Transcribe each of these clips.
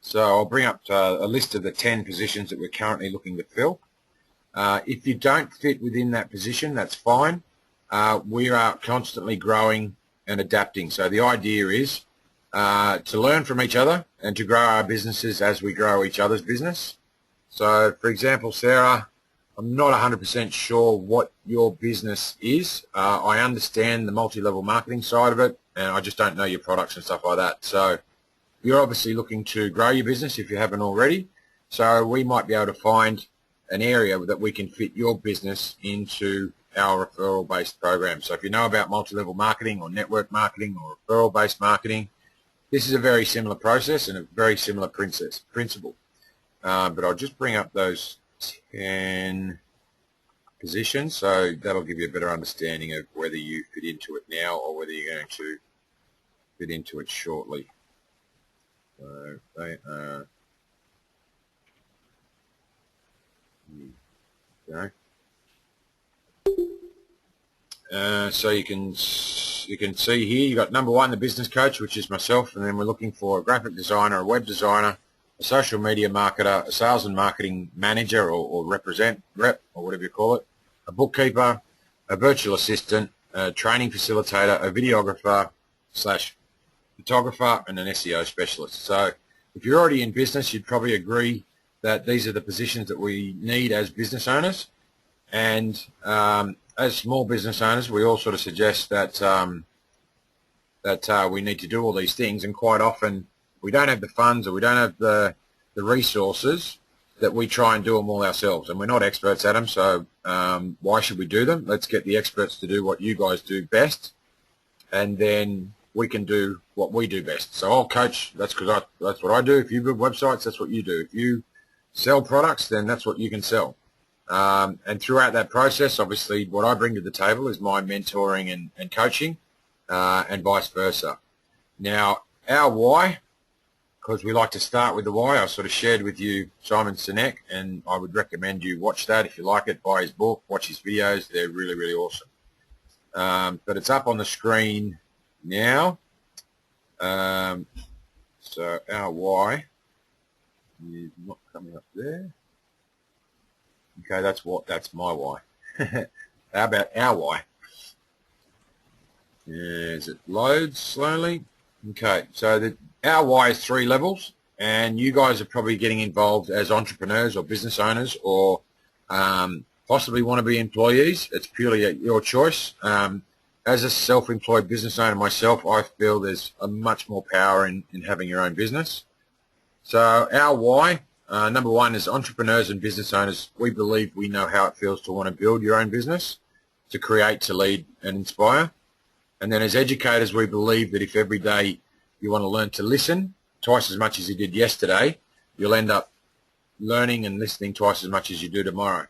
So I'll bring up a list of the 10 positions that we're currently looking to fill. If you don't fit within that position, that's fine. We are constantly growing and adapting. So the idea is to learn from each other and to grow our businesses as we grow each other's business. So, for example, Sarah, I'm not 100% sure what your business is. I understand the multi-level marketing side of it, and I just don't know your products and stuff like that. So you're obviously looking to grow your business if you haven't already. So we might be able to find an area that we can fit your business into our referral-based program. So if you know about multi-level marketing or network marketing or referral-based marketing, this is a very similar process and a very similar principle. But I'll just bring up those 10 positions, so that'll give you a better understanding of whether you fit into it now or whether you're going to fit into it shortly. So they are, okay. So you can see here, you got number 1, the business coach, which is myself, and then we're looking for a graphic designer, a web designer, a social media marketer, a sales and marketing manager or rep or whatever you call it, a bookkeeper, a virtual assistant, a training facilitator, a videographer / photographer, and an SEO specialist. So if you're already in business, you'd probably agree that these are the positions that we need as business owners. And as small business owners, we all sort of suggest that we need to do all these things, and quite often we don't have the funds or we don't have the resources that we try and do them all ourselves, and we're not experts at them, so why should we do them? Let's get the experts to do what you guys do best, and then we can do what we do best. So I'll coach, that's what I do. If you build websites, that's what you do. If you sell products, then that's what you can sell. And throughout that process, obviously, what I bring to the table is my mentoring and coaching, and vice versa. Now, our why, because we like to start with the why. I sort of shared with you Simon Sinek, and I would recommend you watch that. If you like it, buy his book, watch his videos. They're really, really awesome. But it's up on the screen now. So our why is not coming up there. Okay, that's my why. How about our why? As it loads slowly. Okay, so our why is 3 levels, and you guys are probably getting involved as entrepreneurs or business owners, or possibly want to be employees. It's purely at your choice. As a self-employed business owner myself, I feel there's a much more power in having your own business. So our why, number 1 is entrepreneurs and business owners. We believe we know how it feels to want to build your own business, to create, to lead, and inspire. And then as educators, we believe that if every day you want to learn to listen twice as much as you did yesterday, you'll end up learning and listening twice as much as you do tomorrow.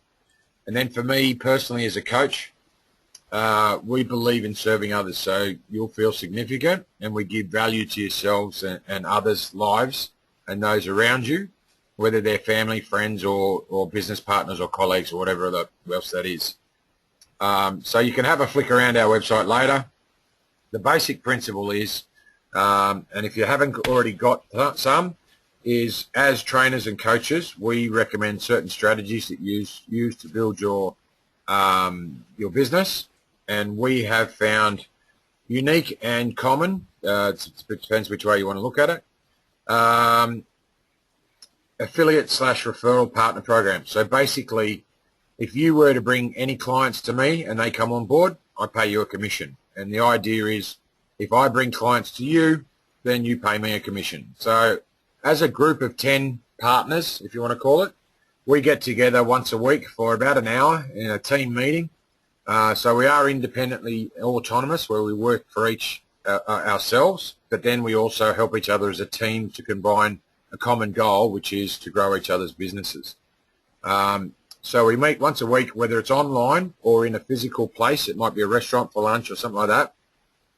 And then for me personally as a coach, we believe in serving others, so you'll feel significant, and we give value to yourselves and others' lives and those around you, whether they're family, friends, or business partners or colleagues or whatever else that is. So you can have a flick around our website later. The basic principle is, and if you haven't already got some, is as trainers and coaches, we recommend certain strategies that you use to build your business, and we have found unique and common. It depends which way you want to look at it. Affiliate / referral partner program. So basically, if you were to bring any clients to me and they come on board, I pay you a commission. And the idea is, if I bring clients to you, then you pay me a commission. So as a group of 10 partners, if you want to call it, we get together once a week for about an hour in a team meeting. So we are independently autonomous, where we work for each ourselves, but then we also help each other as a team to combine a common goal, which is to grow each other's businesses. So we meet once a week, whether it's online or in a physical place. It might be a restaurant for lunch or something like that.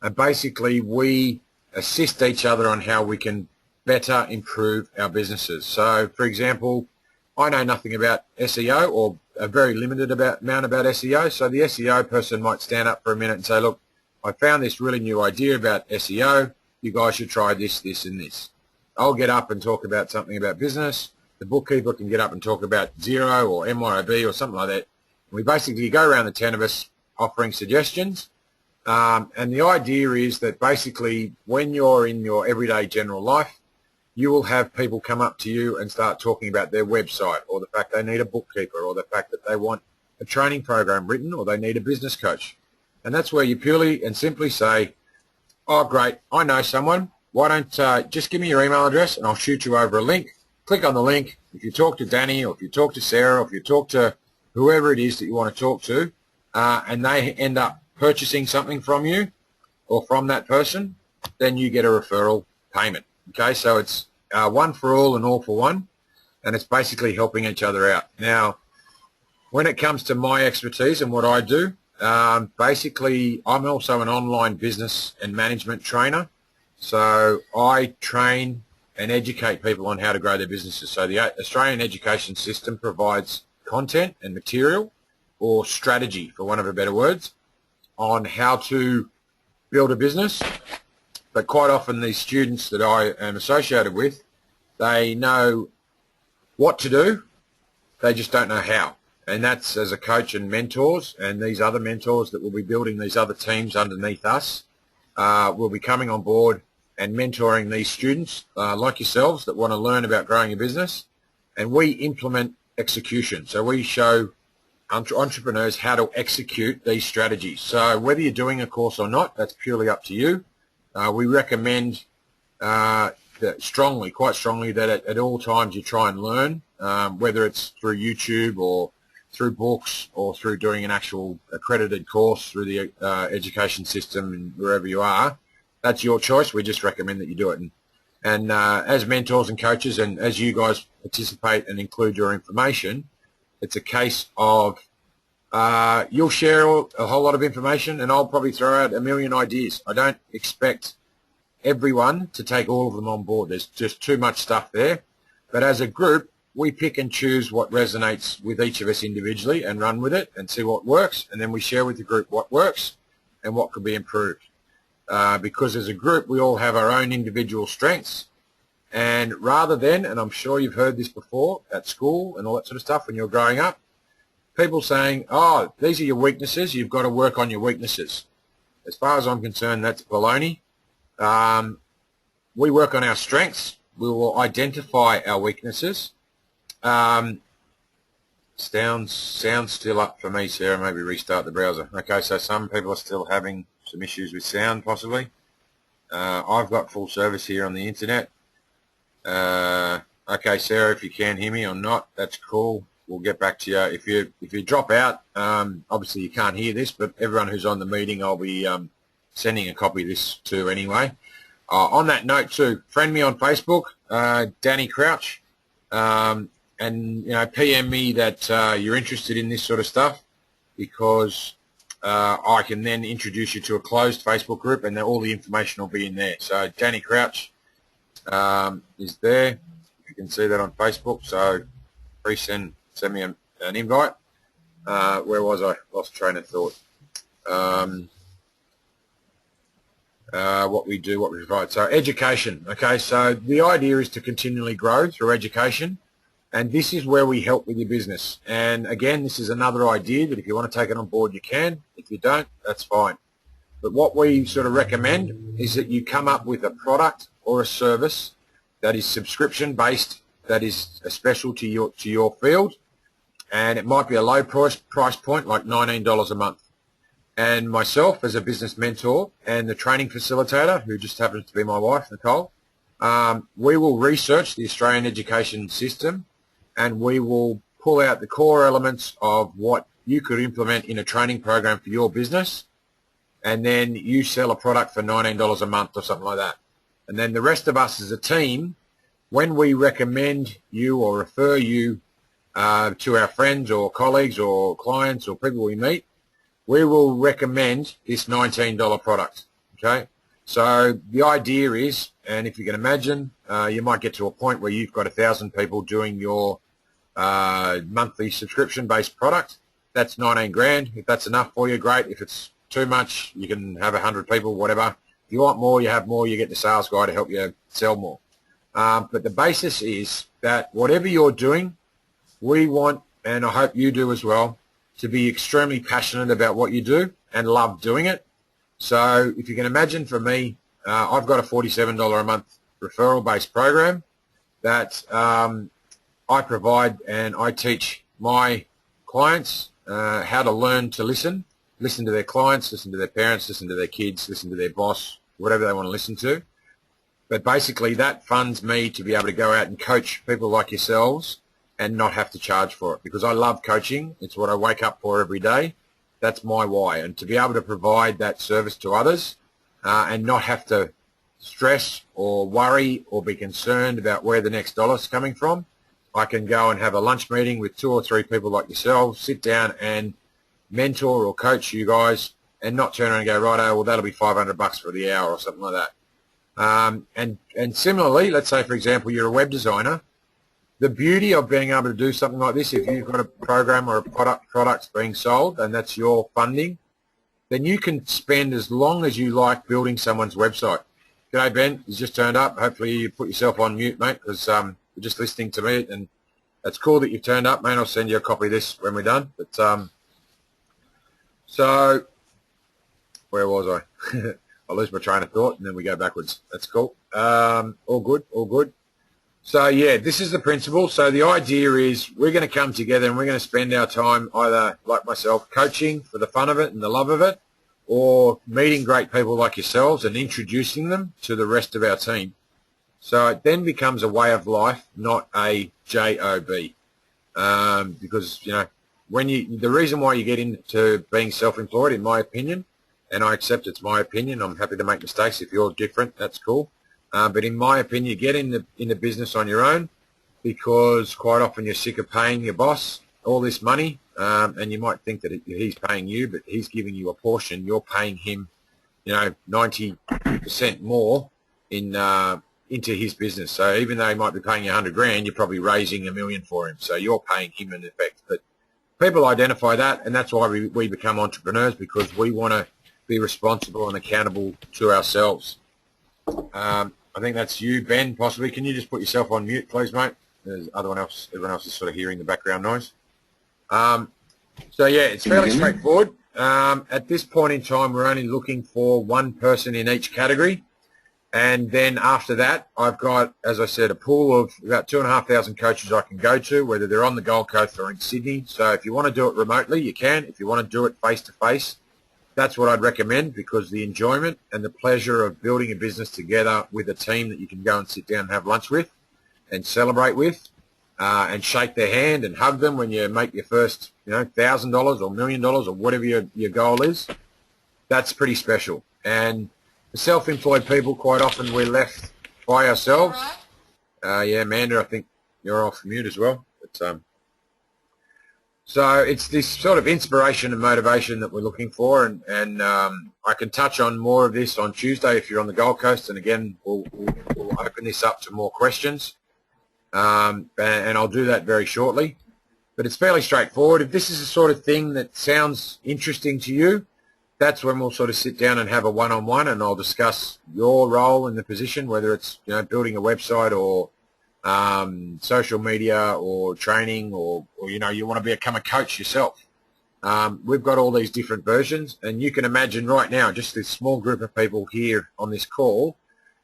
And basically, we assist each other on how we can better improve our businesses. So, for example, I know nothing about SEO, or a very limited amount about SEO. So the SEO person might stand up for a minute and say, look, I found this really new idea about SEO. You guys should try this, this, and this. I'll get up and talk about something about business. The bookkeeper can get up and talk about Xero or MYOB or something like that. We basically go around the 10 of us offering suggestions. And the idea is that basically when you're in your everyday general life, you will have people come up to you and start talking about their website, or the fact they need a bookkeeper, or the fact that they want a training program written, or they need a business coach. And that's where you purely and simply say, oh great, I know someone, why don't just give me your email address and I'll shoot you over a link. Click on the link. If you talk to Danny, or if you talk to Sarah, or if you talk to whoever it is that you want to talk to, and they end up purchasing something from you or from that person, then you get a referral payment. Okay, so it's one for all and all for one, and it's basically helping each other out. Now, when it comes to my expertise and what I do, basically I'm also an online business and management trainer. So I train and educate people on how to grow their businesses. So the Australian education system provides content and material, or strategy for want of a better words, on how to build a business. But quite often these students that I am associated with, they know what to do, they just don't know how. And that's as a coach and mentors, and these other mentors that will be building these other teams underneath us will be coming on board and mentoring these students like yourselves that want to learn about growing a business. And we implement execution. So we show entrepreneurs how to execute these strategies. So whether you're doing a course or not, that's purely up to you. We recommend that quite strongly, that at all times you try and learn, whether it's through YouTube or through books or through doing an actual accredited course through the education system and wherever you are. That's your choice. We just recommend that you do it. And as mentors and coaches, and as you guys participate and include your information, it's a case of you'll share a whole lot of information, and I'll probably throw out a million ideas. I don't expect everyone to take all of them on board. There's just too much stuff there. But as a group, we pick and choose what resonates with each of us individually and run with it and see what works, and then we share with the group what works and what could be improved. Because as a group, we all have our own individual strengths, and rather than, and I'm sure you've heard this before at school and all that sort of stuff when you're growing up, people saying, oh, these are your weaknesses, you've got to work on your weaknesses. As far as I'm concerned, that's baloney. We work on our strengths. We will identify our weaknesses. Sounds still up for me, Sarah. Maybe restart the browser. Okay, so some people are still having some issues with sound, possibly. I've got full service here on the internet. Okay, Sarah, if you can hear me or not, that's cool. We'll get back to you. If you drop out, obviously you can't hear this, but everyone who's on the meeting, I'll be sending a copy of this to anyway. On that note too, friend me on Facebook, Danny Crouch, and PM me that you're interested in this sort of stuff, because I can then introduce you to a closed Facebook group, and then all the information will be in there. So Danny Crouch is there. You can see that on Facebook. So please send me an invite. Where was I? Lost train of thought. What we do, what we provide. So education. Okay, so the idea is to continually grow through education, and this is where we help with your business. And again, this is another idea that if you want to take it on board, you can. If you don't, that's fine. But what we sort of recommend is that you come up with a product or a service that is subscription based, that is a special to your field, and it might be a low price point like $19 a month. And myself as a business mentor and the training facilitator, who just happens to be my wife, Nicole, we will research the Australian education system, and we will pull out the core elements of what you could implement in a training program for your business, and then you sell a product for $19 a month or something like that. And then the rest of us as a team, when we recommend you or refer you to our friends or colleagues or clients or people we meet, we will recommend this $19 product. Okay, so the idea is, and if you can imagine, you might get to a point where you've got 1,000 people doing your monthly subscription-based product. That's 19 grand. If that's enough for you, great. If it's too much, you can have 100 people, whatever. If you want more, you have more. You get the sales guy to help you sell more. But the basis is that whatever you're doing, we want, and I hope you do as well, to be extremely passionate about what you do and love doing it. So if you can imagine, for me, I've got a $47 a month referral-based program that I provide, and I teach my clients how to learn to listen to their clients, listen to their parents, listen to their kids, listen to their boss, whatever they want to listen to. But basically that funds me to be able to go out and coach people like yourselves and not have to charge for it, because I love coaching. It's what I wake up for every day. That's my why. And to be able to provide that service to others and not have to stress or worry or be concerned about where the next dollar's coming from, I can go and have a lunch meeting with 2 or 3 people like yourselves, sit down and mentor or coach you guys, and not turn around and go, righto, well, that'll be $500 for the hour or something like that. And similarly, let's say, for example, you're a web designer. The beauty of being able to do something like this, if you've got a program or a product's being sold and that's your funding, then you can spend as long as you like building someone's website. G'day, Ben. He's just turned up. Hopefully you put yourself on mute, mate, because you're just listening to me, and it's cool that you've turned up, mate. I'll send you a copy of this when we're done. But so where was I? I lose my train of thought, and then we go backwards. That's cool. All good, all good. So, yeah, this is the principle. So the idea is we're going to come together and we're going to spend our time either, like myself, coaching for the fun of it and the love of it, or meeting great people like yourselves and introducing them to the rest of our team. So it then becomes a way of life, not a job. Because, you know, the reason why you get into being self-employed, in my opinion, and I accept it's my opinion, I'm happy to make mistakes. If you're different, that's cool. But in my opinion, you get in the business on your own because quite often you're sick of paying your boss all this money, and you might think that he's paying you, but he's giving you a portion. You're paying him, you know, 90% more into his business. So even though he might be paying you 100 grand, you're probably raising $1 million for him. So you're paying him in effect. But people identify that, and that's why we become entrepreneurs, because we want to be responsible and accountable to ourselves. I think that's you, Ben, possibly. Can you just put yourself on mute, please, mate? Everyone else is sort of hearing the background noise. So, yeah, it's fairly straightforward. At this point in time, we're only looking for one person in each category. And then after that, I've got, as I said, a pool of about 2,500 coaches I can go to, whether they're on the Gold Coast or in Sydney. So if you want to do it remotely, you can. If you want to do it face-to-face, that's what I'd recommend, because the enjoyment and the pleasure of building a business together with a team that you can go and sit down and have lunch with and celebrate with and shake their hand and hug them when you make your first, you know, $1,000 or $1 million or whatever your goal is, that's pretty special. And the self-employed people, quite often we're left by ourselves. Yeah, Amanda, I think you're off mute as well. But, so it's this sort of inspiration and motivation that we're looking for, and I can touch on more of this on Tuesday if you're on the Gold Coast, and again, we'll open this up to more questions, and I'll do that very shortly. But it's fairly straightforward. If this is the sort of thing that sounds interesting to you, that's when we'll sort of sit down and have a one-on-one, and I'll discuss your role in the position, whether it's, you know, building a website or social media or training, or you know, you want to become a coach yourself. We've got all these different versions, and you can imagine right now, just this small group of people here on this call,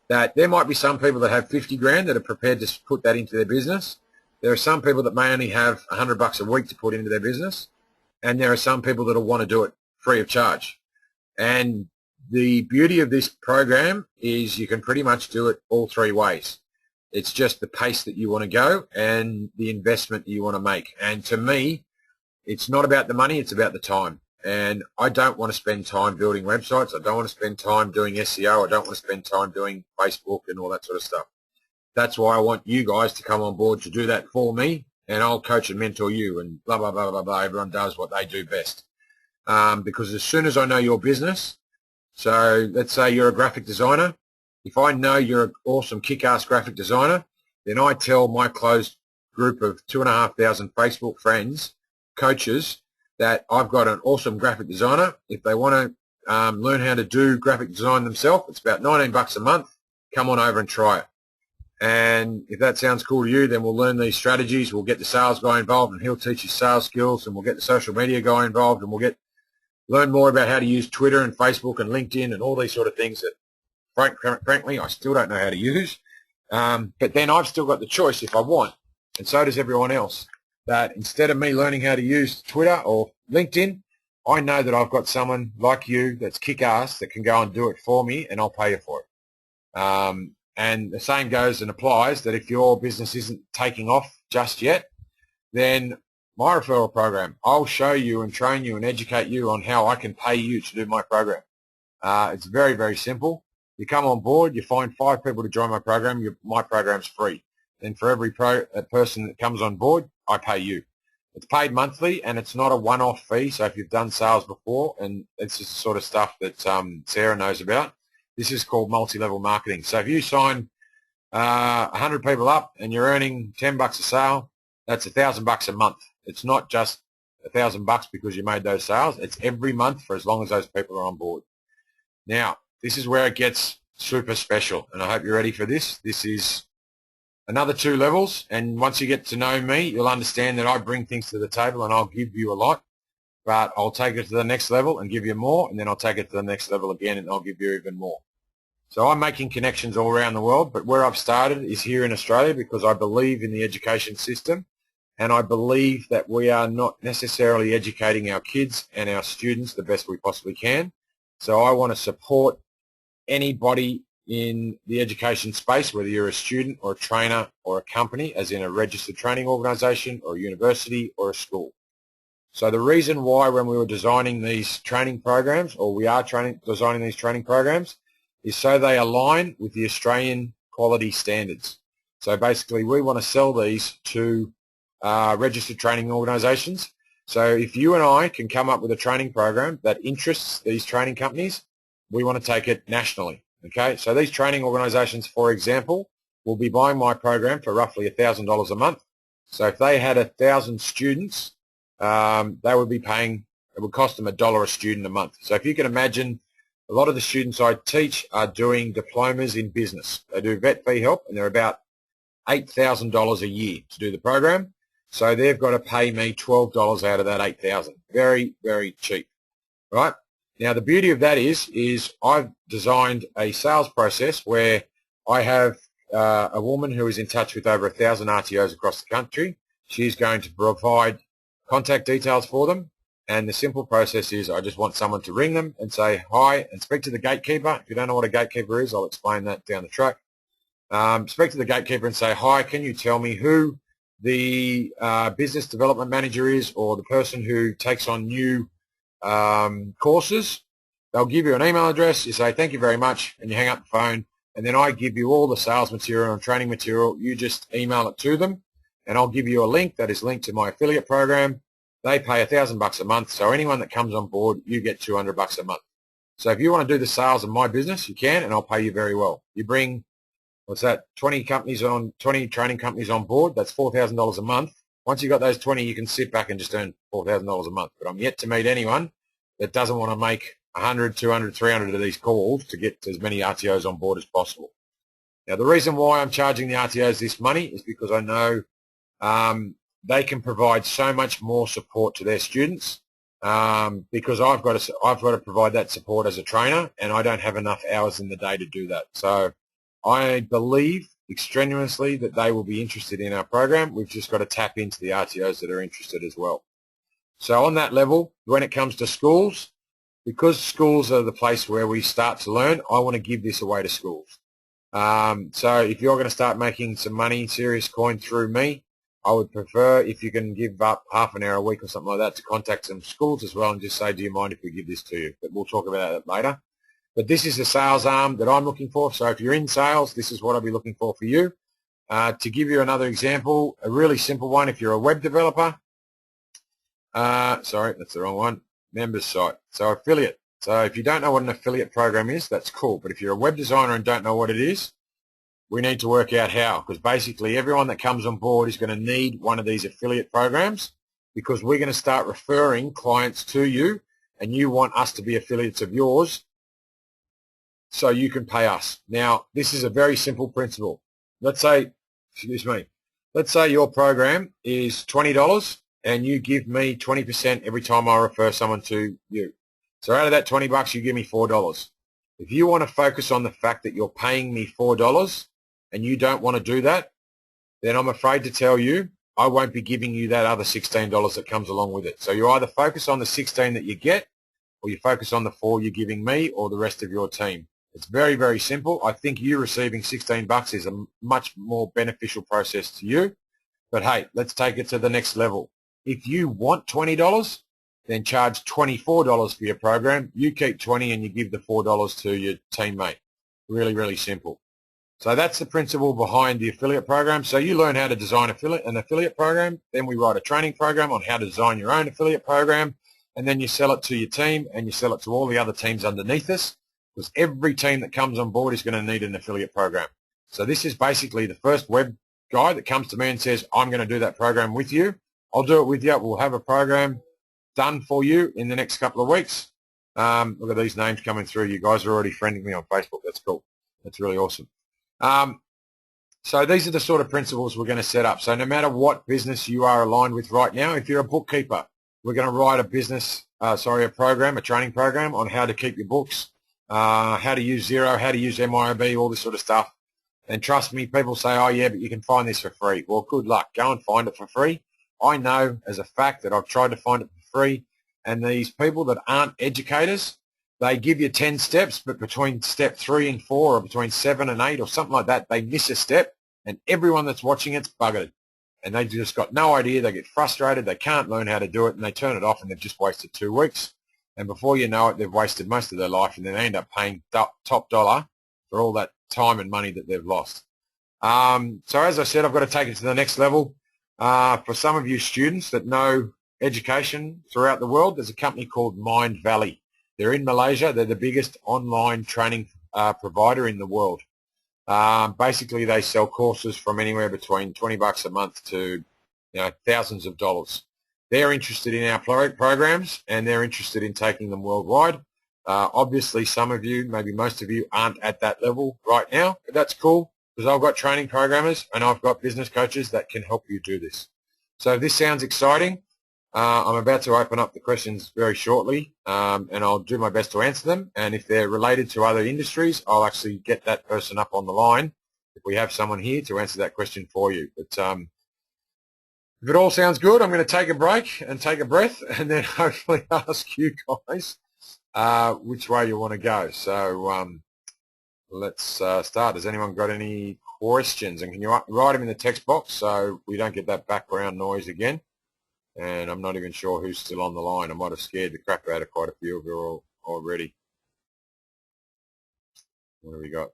that there might be some people that have 50 grand that are prepared to put that into their business. There are some people that may only have $100 a week to put into their business, and there are some people that will want to do it free of charge. And the beauty of this program is you can pretty much do it all 3 ways. It's just the pace that you want to go and the investment that you want to make. And to me, it's not about the money, it's about the time. And I don't want to spend time building websites. I don't want to spend time doing SEO. I don't want to spend time doing Facebook and all that sort of stuff. That's why I want you guys to come on board to do that for me, and I'll coach and mentor you, and blah, blah, blah, blah, blah. Everyone does what they do best. Because as soon as I know your business, so let's say you're a graphic designer, if I know you're an awesome kick-ass graphic designer, then I tell my closed group of 2,500 Facebook friends, coaches, that I've got an awesome graphic designer. If they want to learn how to do graphic design themselves, it's about $19 a month. Come on over and try it. And if that sounds cool to you, then we'll learn these strategies. We'll get the sales guy involved, and he'll teach you sales skills, and we'll get the social media guy involved, and we'll learn more about how to use Twitter and Facebook and LinkedIn and all these sort of things that, frankly, I still don't know how to use. But then I've still got the choice if I want, and so does everyone else, that instead of me learning how to use Twitter or LinkedIn, I know that I've got someone like you that's kick-ass that can go and do it for me, and I'll pay you for it. And the same goes and applies that if your business isn't taking off just yet, then my referral program, I'll show you and train you and educate you on how I can pay you to do my program. It's very, very simple. You come on board, you find 5 people to join my program, my program's free. And for every person that comes on board, I pay you. It's paid monthly, and it's not a one-off fee. So if you've done sales before, and it's just the sort of stuff that Sarah knows about, this is called multi-level marketing. So if you sign 100 people up and you're earning $10 a sale, that's $1,000 a month. It's not just $1,000 because you made those sales. It's every month for as long as those people are on board. Now, this is where it gets super special, and I hope you're ready for this. This is another 2 levels, and once you get to know me, you'll understand that I bring things to the table and I'll give you a lot, but I'll take it to the next level and give you more, and then I'll take it to the next level again and I'll give you even more. So I'm making connections all around the world, but where I've started is here in Australia because I believe in the education system, and I believe that we are not necessarily educating our kids and our students the best we possibly can. So I want to support anybody in the education space, whether you're a student or a trainer or a company, as in a registered training organisation or a university or a school. So the reason why when we were designing these training programs, or we are designing these training programs, is so they align with the Australian quality standards. So basically we want to sell these to registered training organisations. So if you and I can come up with a training program that interests these training companies, we want to take it nationally. Okay, so these training organisations, for example, will be buying my program for roughly $1,000 a month. So if they had 1,000 students, they would be paying, it would cost them $1 a student a month. So if you can imagine, a lot of the students I teach are doing diplomas in business. They do vet fee help, and they're about $8,000 a year to do the program. So they've got to pay me $12 out of that $8,000. Very, very cheap, right? Now the beauty of that is I've designed a sales process where I have a woman who is in touch with over 1,000 RTOs across the country. She's going to provide contact details for them, and the simple process is I just want someone to ring them and say hi and speak to the gatekeeper. If you don't know what a gatekeeper is, I'll explain that down the track. Speak to the gatekeeper and say, hi, can you tell me who the business development manager is, or the person who takes on new courses. They'll give you an email address. You say, thank you very much, and you hang up the phone, and then I give you all the sales material and training material. You just email it to them, and I'll give you a link that is linked to my affiliate program. They pay $1,000 a month, so anyone that comes on board, you get $200 a month. So if you want to do the sales of my business, you can, and I'll pay you very well. You bring, what's that, 20 training companies on board, that's $4,000 a month. Once you've got those 20, you can sit back and just earn $4,000 a month. But I'm yet to meet anyone that doesn't want to make 100, 200, 300 of these calls to get as many RTOs on board as possible. Now, the reason why I'm charging the RTOs this money is because I know they can provide so much more support to their students because I've got to provide that support as a trainer, and I don't have enough hours in the day to do that. So I believe extraneously that they will be interested in our program. We've just got to tap into the RTOs that are interested as well. So on that level, when it comes to schools, because schools are the place where we start to learn, I want to give this away to schools. So if you're going to start making some money, serious coin through me, I would prefer if you can give up half an hour a week or something like that to contact some schools as well and just say, do you mind if we give this to you? But we'll talk about that later. But this is the sales arm that I'm looking for. So if you're in sales, this is what I'll be looking for you. To give you another example, a really simple one, if you're a web developer, sorry, that's the wrong one, members site. So affiliate. So if you don't know what an affiliate program is, that's cool. But if you're a web designer and don't know what it is, we need to work out how, because basically everyone that comes on board is going to need one of these affiliate programs, because we're going to start referring clients to you, and you want us to be affiliates of yours so you can pay us. Now, this is a very simple principle. let's say, excuse me, let's say your program is $20 and you give me 20% every time I refer someone to you. So out of that $20, you give me $4. If you want to focus on the fact that you're paying me $4 and you don't want to do that, then I'm afraid to tell you, I won't be giving you that other $16 that comes along with it. So you either focus on the 16 that you get, or you focus on the 4 you're giving me or the rest of your team. It's very, very simple. I think you receiving $16 is a much more beneficial process to you. But hey, let's take it to the next level. If you want $20, then charge $24 for your program. You keep 20 and you give the $4 to your teammate. Really, really simple. So that's the principle behind the affiliate program. So you learn how to design an affiliate program. Then we write a training program on how to design your own affiliate program. And then you sell it to your team and you sell it to all the other teams underneath us, because every team that comes on board is going to need an affiliate program. So this is basically the first web guy that comes to me and says, I'm going to do that program with you. I'll do it with you. We'll have a program done for you in the next couple of weeks. Look at these names coming through. You guys are already friending me on Facebook. That's cool. That's really awesome. So these are the sort of principles we're going to set up. So no matter what business you are aligned with right now, if you're a bookkeeper, we're going to write a program, a training program on how to keep your books, how to use Xero, how to use MYOB, all this sort of stuff. And trust me, people say, oh yeah, but you can find this for free. Well, good luck. Go and find it for free. I know as a fact that I've tried to find it for free, and these people that aren't educators, they give you 10 steps, but between step 3 and 4 or between 7 and 8 or something like that, they miss a step, and everyone that's watching it's buggered. And they just got no idea. They get frustrated. They can't learn how to do it, and they turn it off, and they've just wasted 2 weeks. And before you know it, they've wasted most of their life, and then they end up paying top dollar for all that time and money that they've lost. So as I said, I've got to take it to the next level. For some of you students that know education throughout the world, there's a company called Mindvalley. They're in Malaysia. They're the biggest online training provider in the world. Basically, they sell courses from anywhere between $20 a month to thousands of dollars. They're interested in our programs, and they're interested in taking them worldwide. Obviously, some of you, maybe most of you, aren't at that level right now, but that's cool, because I've got training programmers and I've got business coaches that can help you do this. So if this sounds exciting, I'm about to open up the questions very shortly, and I'll do my best to answer them. And if they're related to other industries, I'll actually get that person up on the line if we have someone here to answer that question for you. But if it all sounds good, I'm going to take a break and take a breath, and then hopefully ask you guys which way you want to go. So let's start. Has anyone got any questions? And can you write them in the text box so we don't get that background noise again? And I'm not even sure who's still on the line. I might have scared the crap out of quite a few of you already. What have we got?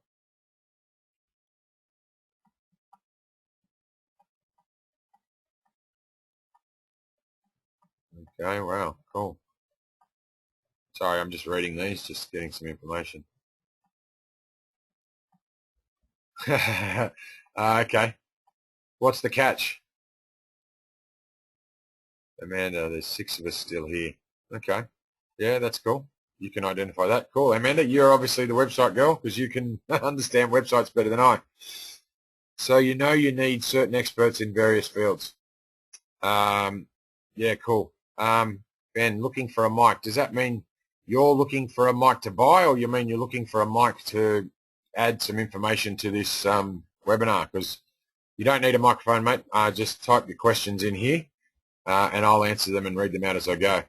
Okay, wow, cool. Sorry, I'm just reading these, just getting some information. Okay. What's the catch? Amanda, there's 6 of us still here. Okay. Yeah, that's cool. You can identify that. Cool. Amanda, you're obviously the website girl because you can understand websites better than I. So you know you need certain experts in various fields. Yeah, cool. Ben, looking for a mic. Does that mean you're looking for a mic to buy, or you mean you're looking for a mic to add some information to this webinar? Because you don't need a microphone, mate. Just type your questions in here, and I'll answer them and read them out as I go.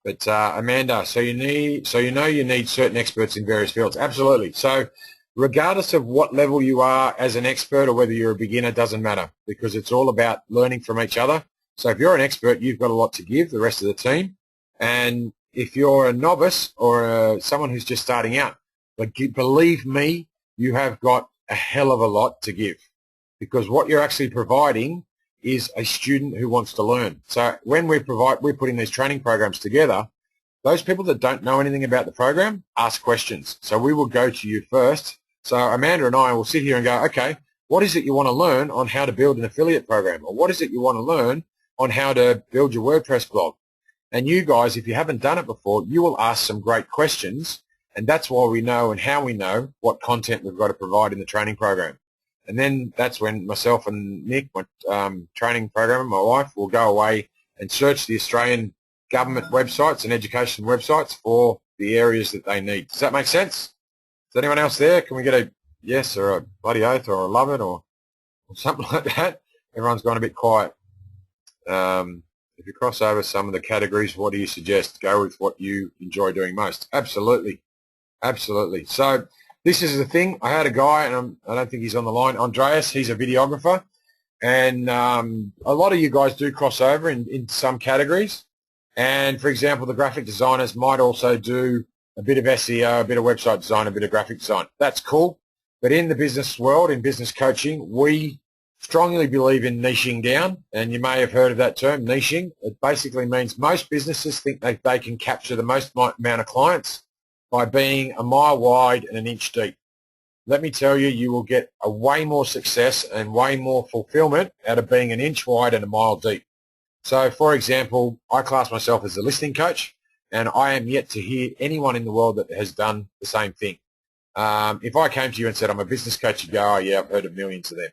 But Amanda, so you know you need certain experts in various fields. Absolutely. So regardless of what level you are as an expert or whether you're a beginner, doesn't matter, because it's all about learning from each other. So if you're an expert, you've got a lot to give the rest of the team. And if you're a novice or someone who's just starting out, but believe me, you have got a hell of a lot to give, because what you're actually providing is a student who wants to learn. So when we're putting these training programs together, those people that don't know anything about the program ask questions. So we will go to you first. So Amanda and I will sit here and go, okay, what is it you want to learn on how to build an affiliate program? Or what is it you want to learn on how to build your WordPress blog? And you guys, if you haven't done it before, you will ask some great questions, and that's why we know and how we know what content we've got to provide in the training program. And then that's when myself and Nick, my training programmer, my wife, will go away and search the Australian government websites and education websites for the areas that they need. Does that make sense? Is anyone else there? Can we get a yes or a bloody oath or a love it or something like that? Everyone's gone a bit quiet. If you cross over some of the categories, what do you suggest? Go with what you enjoy doing most. Absolutely. Absolutely. So this is the thing. I had a guy, and I don't think he's on the line, Andreas. He's a videographer. And a lot of you guys do cross over in some categories. And, for example, the graphic designers might also do a bit of SEO, a bit of website design, a bit of graphic design. That's cool. But in the business world, in business coaching, we strongly believe in niching down, and you may have heard of that term, niching. It basically means most businesses think that they can capture the most amount of clients by being a mile wide and an inch deep. Let me tell you, you will get a way more success and way more fulfillment out of being an inch wide and a mile deep. So, for example, I class myself as a listening coach, and I am yet to hear anyone in the world that has done the same thing. If I came to you and said I'm a business coach, you'd go, oh yeah, I've heard of millions of them.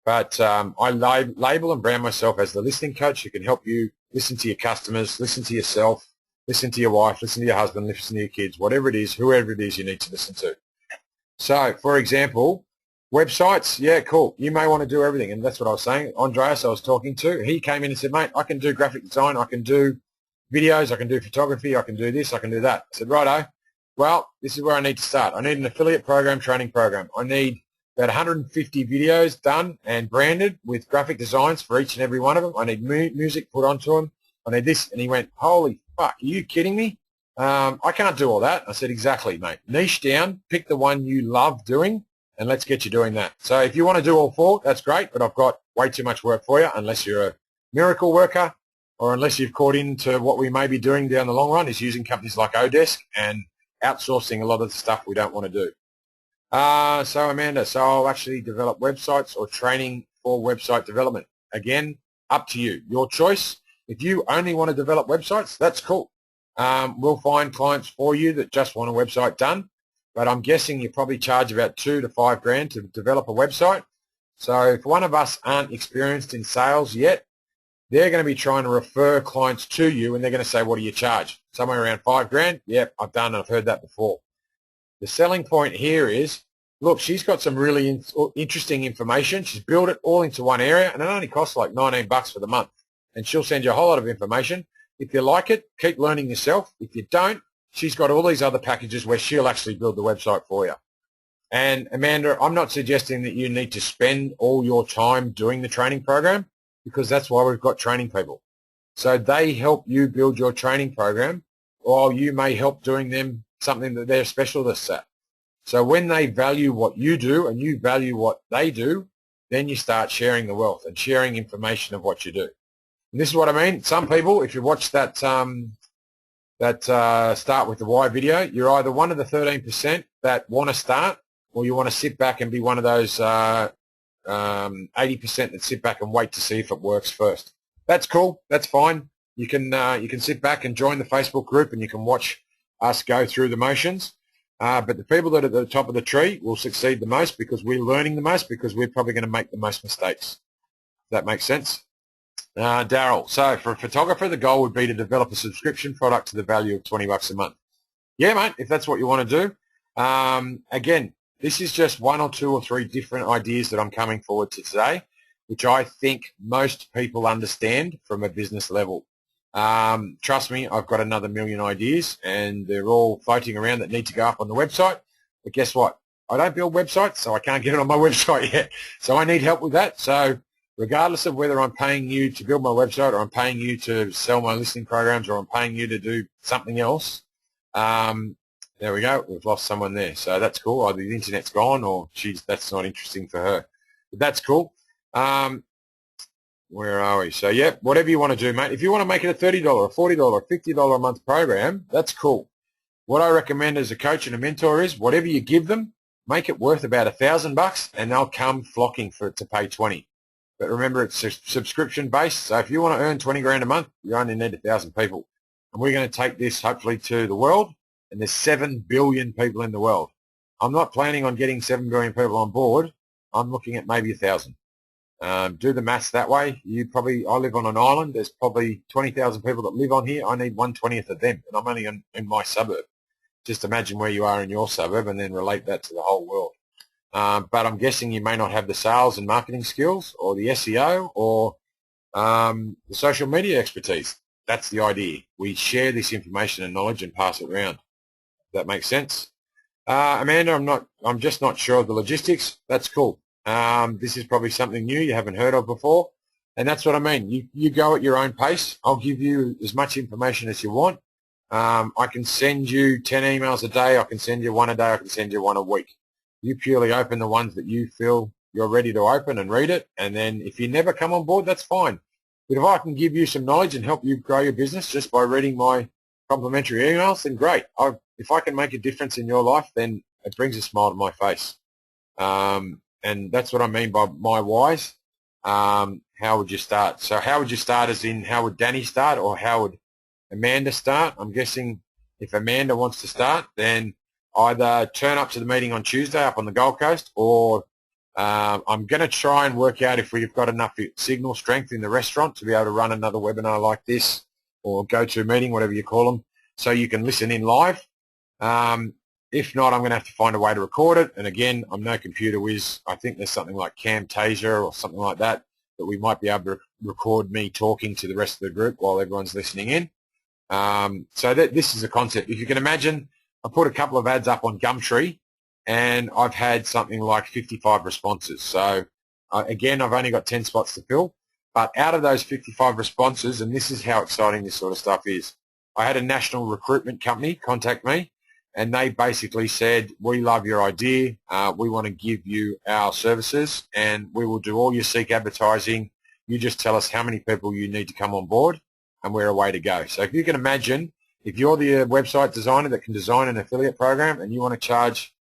But I label and brand myself as the listening coach who can help you listen to your customers, listen to yourself, listen to your wife, listen to your husband, listen to your kids, whatever it is, whoever it is you need to listen to. So, for example, websites, yeah, cool. You may want to do everything, and that's what I was saying. Andreas, I was talking to, he came in and said, mate, I can do graphic design, I can do videos, I can do photography, I can do this, I can do that. I said, righto. Well, this is where I need to start. I need an affiliate program, training program. I need about 150 videos done and branded with graphic designs for each and every one of them. I need music put onto them. I need this. And he went, holy fuck, are you kidding me? I can't do all that. I said, exactly, mate. Niche down, pick the one you love doing, and let's get you doing that. So if you want to do all four, that's great, but I've got way too much work for you unless you're a miracle worker or unless you've caught into what we may be doing down the long run is using companies like Odesk and outsourcing a lot of the stuff we don't want to do. So Amanda, so I'll actually develop websites or training for website development. Again, up to you. Your choice. If you only want to develop websites, that's cool. We'll find clients for you that just want a website done, but I'm guessing you probably charge about $2,000 to $5,000 to develop a website. So if one of us aren't experienced in sales yet, they're going to be trying to refer clients to you, and they're going to say, what do you charge? Somewhere around $5,000? Yep, I've done it. I've heard that before. The selling point here is, look, she's got some really interesting information. She's built it all into one area, and it only costs like $19 for the month. And she'll send you a whole lot of information. If you like it, keep learning yourself. If you don't, she's got all these other packages where she'll actually build the website for you. And Amanda, I'm not suggesting that you need to spend all your time doing the training program, because that's why we've got training people. So they help you build your training program, or you may help doing them something that they're specialists at. So when they value what you do and you value what they do, then you start sharing the wealth and sharing information of what you do. And this is what I mean. Some people, if you watch that Start with the Why video, you're either one of the 13% that want to start, or you want to sit back and be one of those 80% that sit back and wait to see if it works first. That's cool. That's fine. You can sit back and join the Facebook group, and you can watch us go through the motions. But the people that are at the top of the tree will succeed the most because we're learning the most, because we're probably going to make the most mistakes. Does that make sense? Daryl, so for a photographer, the goal would be to develop a subscription product to the value of $20 a month. Yeah, mate, if that's what you want to do. Again, this is just one or two or three different ideas that I'm coming forward to today, which I think most people understand from a business level. Trust me, I've got another million ideas, and they're all floating around that need to go up on the website. But guess what? I don't build websites, so I can't get it on my website yet. So I need help with that. So regardless of whether I'm paying you to build my website, or I'm paying you to sell my listening programs, or I'm paying you to do something else, there we go. We've lost someone there. So that's cool. Either the internet's gone, or that's not interesting for her. But that's cool. Where are we? So, yeah, whatever you want to do, mate. If you want to make it a $30, a $40, a $50 a month program, that's cool. What I recommend as a coach and a mentor is whatever you give them, make it worth about $1,000, and they'll come flocking for it to pay 20. But remember, it's subscription based. So if you want to earn 20 grand a month, you only need 1,000 people. And we're going to take this hopefully to the world. And there's 7 billion people in the world. I'm not planning on getting 7 billion people on board. I'm looking at maybe 1,000. Do the maths that way. I live on an island. There's probably 20,000 people that live on here. I need 1/20th of them, and I'm only in my suburb. Just imagine where you are in your suburb and then relate that to the whole world. But I'm guessing you may not have the sales and marketing skills or the SEO or the social media expertise. That's the idea. We share this information and knowledge and pass it around. That makes sense. Amanda, I'm just not sure of the logistics. That's cool. This is probably something new you haven't heard of before. And that's what I mean. You go at your own pace. I'll give you as much information as you want. I can send you 10 emails a day. I can send you one a day. I can send you one a week. You purely open the ones that you feel you're ready to open and read it. And then if you never come on board, that's fine. But if I can give you some knowledge and help you grow your business just by reading my complimentary emails, then great. If I can make a difference in your life, then it brings a smile to my face. And that's what I mean by my whys. How would you start? So how would you start as in how would Danny start or how would Amanda start? I'm guessing if Amanda wants to start, then either turn up to the meeting on Tuesday up on the Gold Coast or I'm going to try and work out if we've got enough signal strength in the restaurant to be able to run another webinar like this or go-to meeting, whatever you call them, so you can listen in live. If not, I'm going to have to find a way to record it. And again, I'm no computer whiz. I think there's something like Camtasia or something like that we might be able to record me talking to the rest of the group while everyone's listening in. So this is a concept. If you can imagine, I put a couple of ads up on Gumtree, and I've had something like 55 responses. So again, I've only got 10 spots to fill. But out of those 55 responses, and this is how exciting this sort of stuff is, I had a national recruitment company contact me, and they basically said, we love your idea. We want to give you our services, and we will do all your Seek advertising. You just tell us how many people you need to come on board, and we're away to go. So if you can imagine, if you're the website designer that can design an affiliate program and you want to charge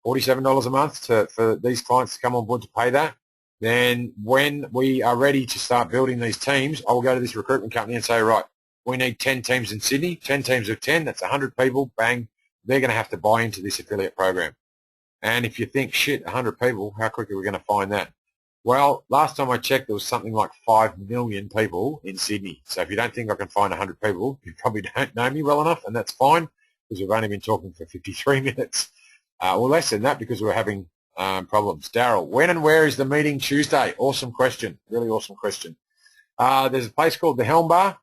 $47 a month for these clients to come on board to pay that, then when we are ready to start building these teams, I will go to this recruitment company and say, right, we need 10 teams in Sydney, 10 teams of 10, that's 100 people, bang, they're going to have to buy into this affiliate program. And if you think, shit, 100 people, how quick are we going to find that? Well, last time I checked, there was something like 5 million people in Sydney. So if you don't think I can find 100 people, you probably don't know me well enough, and that's fine, because we've only been talking for 53 minutes. Well, less than that because we're having problems. Daryl, when and where is the meeting Tuesday? Awesome question. Really awesome question. There's a place called the Helm Bar.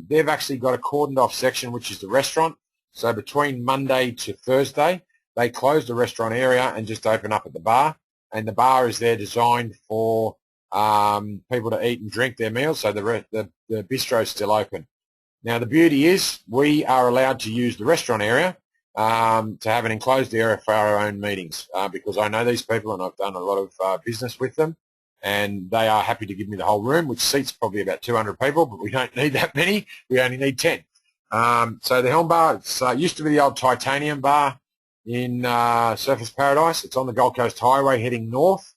They've actually got a cordoned off section, which is the restaurant. So between Monday to Thursday, they close the restaurant area and just open up at the bar. And the bar is there designed for people to eat and drink their meals. So the bistro is still open. Now, the beauty is we are allowed to use the restaurant area to have an enclosed area for our own meetings because I know these people and I've done a lot of business with them, and they are happy to give me the whole room, which seats probably about 200 people, but we don't need that many. We only need 10. So the Helm Bar, it used to be the old Titanium Bar in Surfers Paradise. It's on the Gold Coast Highway heading north.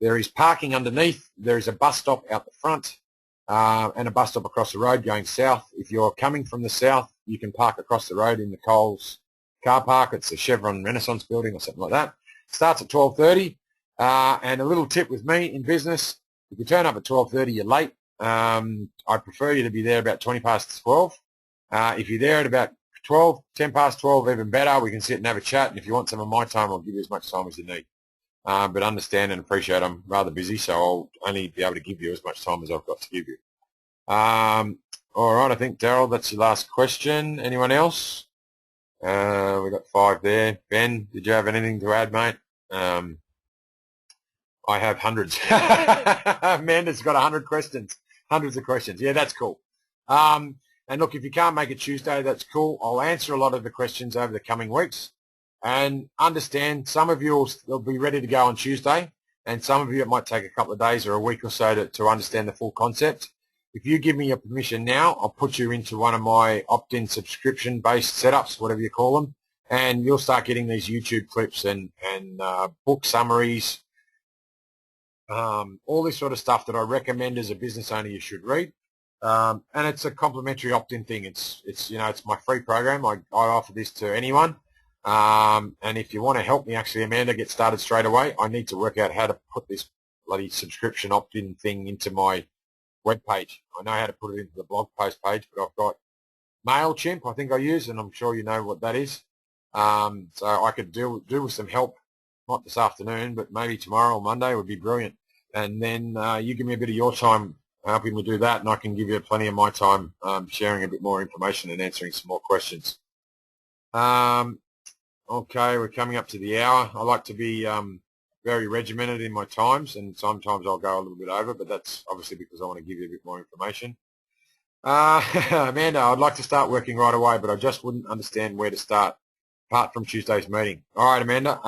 There is parking underneath. There is a bus stop out the front and a bus stop across the road going south. If you're coming from the south, you can park across the road in the Coles car park. It's a Chevron Renaissance building or something like that. Starts at 12:30. And a little tip with me in business, if you turn up at 12:30, you're late. I prefer you to be there about 20 past 12. If you're there at about 10 past 12, even better. We can sit and have a chat. And if you want some of my time, I'll give you as much time as you need. But understand and appreciate I'm rather busy, so I'll only be able to give you as much time as I've got to give you. All right, I think, Daryl, that's your last question. Anyone else? We've got 5 there. Ben, did you have anything to add, mate? I have hundreds. Amanda's got 100 questions, hundreds of questions. Yeah, that's cool. And look, if you can't make it Tuesday, that's cool. I'll answer a lot of the questions over the coming weeks. And understand, some of you will be ready to go on Tuesday, and some of you it might take a couple of days or a week or so to understand the full concept. If you give me your permission now, I'll put you into one of my opt-in subscription-based setups, whatever you call them, and you'll start getting these YouTube clips and book summaries, all this sort of stuff that I recommend as a business owner you should read. And it's a complimentary opt-in thing. It's my free program. I offer this to anyone. And if you want to help me, actually, Amanda, get started straight away, I need to work out how to put this bloody subscription opt-in thing into my web page. I know how to put it into the blog post page, but I've got MailChimp, I think I use, and I'm sure you know what that is. So I could do with some help, not this afternoon, but maybe tomorrow or Monday would be brilliant. And then you give me a bit of your time helping me do that, and I can give you plenty of my time sharing a bit more information and answering some more questions. Okay, we're coming up to the hour. I like to be very regimented in my times, and sometimes I'll go a little bit over, but that's obviously because I want to give you a bit more information. Amanda, I'd like to start working right away, but I just wouldn't understand where to start apart from Tuesday's meeting. All right, Amanda,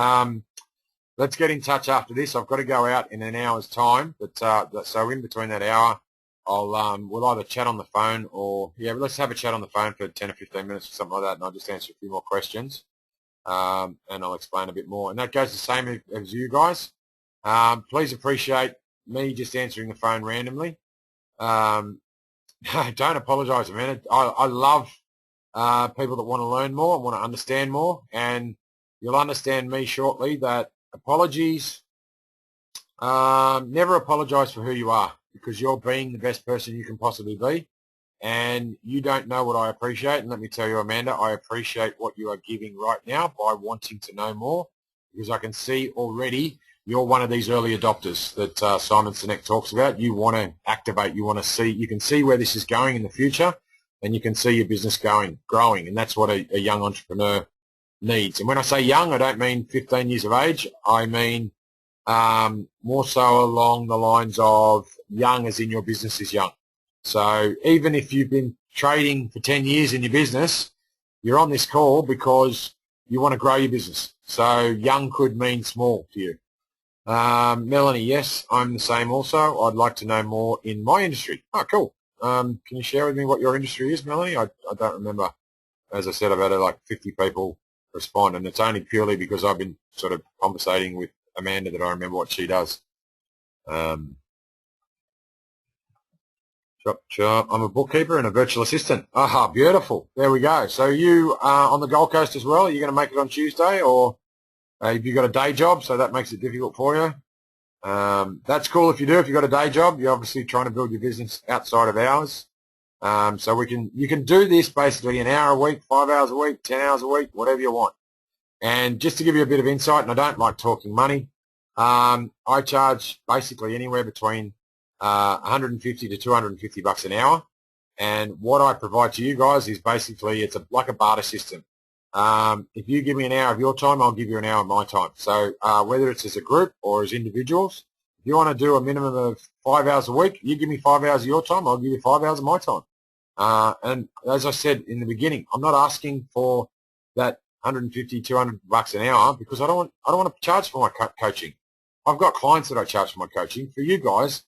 let's get in touch after this. I've got to go out in an hour's time, but so in between that hour, we'll either chat on the phone or, let's have a chat on the phone for 10 or 15 minutes or something like that, and I'll just answer a few more questions. And I'll explain a bit more. And that goes the same as you guys. Please appreciate me just answering the phone randomly. Don't apologise, man. I love people that want to learn more and want to understand more. And you'll understand me shortly that apologies, never apologise for who you are, because you're being the best person you can possibly be. And you don't know what I appreciate. And let me tell you, Amanda, I appreciate what you are giving right now by wanting to know more, because I can see already you're one of these early adopters that Simon Sinek talks about. You want to activate. You want to see. You can see where this is going in the future, and you can see your business growing. And that's what a young entrepreneur needs. And when I say young, I don't mean 15 years of age. I mean more so along the lines of young as in your business is young. So even if you've been trading for 10 years in your business, you're on this call because you want to grow your business. So young could mean small to you. Melanie, yes, I'm the same also. I'd like to know more in my industry. Oh, cool. Can you share with me what your industry is, Melanie? I don't remember. As I said, I've had like 50 people respond, and it's only purely because I've been sort of conversating with Amanda that I remember what she does. Chop. I'm a bookkeeper and a virtual assistant. Aha, beautiful. There we go. So you are on the Gold Coast as well? Are you going to make it on Tuesday, or have you got a day job, so that makes it difficult for you? That's cool if you do. If you've got a day job, you're obviously trying to build your business outside of hours. So you can do this basically an hour a week, 5 hours a week, 10 hours a week, whatever you want. And just to give you a bit of insight, and I don't like talking money, I charge basically anywhere between 150 to 250 bucks an hour, and what I provide to you guys is basically like a barter system. If you give me an hour of your time, I'll give you an hour of my time. So whether it's as a group or as individuals, if you want to do a minimum of 5 hours a week, you give me 5 hours of your time, I'll give you 5 hours of my time. And as I said in the beginning, I'm not asking for that 150, 200 bucks an hour, because I don't want to charge for my coaching. I've got clients that I charge for my coaching. For you guys,